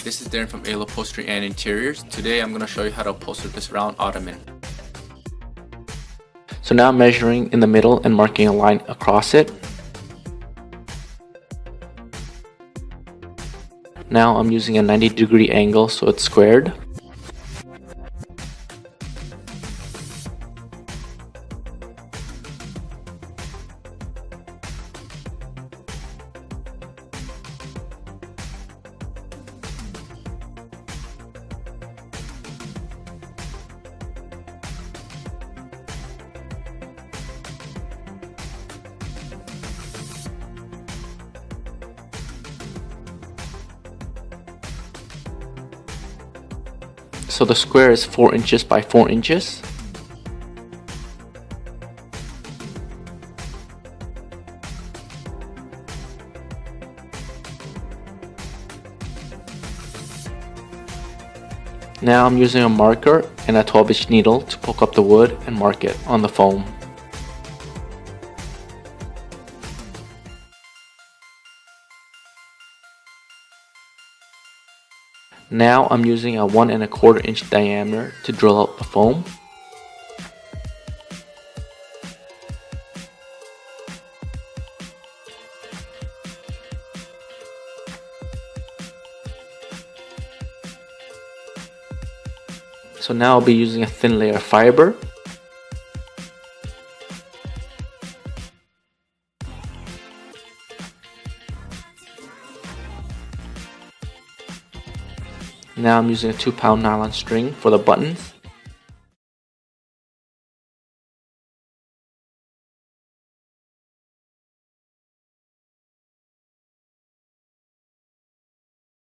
this is Darren from ALO Upholstery and Interiors. Today I'm going to show you how to upholster this round ottoman. So now I'm measuring in the middle and marking a line across it. Now I'm using a 90-degree angle so it's squared. So the square is 4 inches by 4 inches. Now I'm using a marker and a 12-inch needle to poke up the wood and mark it on the foam. Now I'm using a 1 1/4 inch diameter to drill out the foam. So now I'll be using a thin layer of fiber. Now I'm using a 2-pound nylon string for the buttons.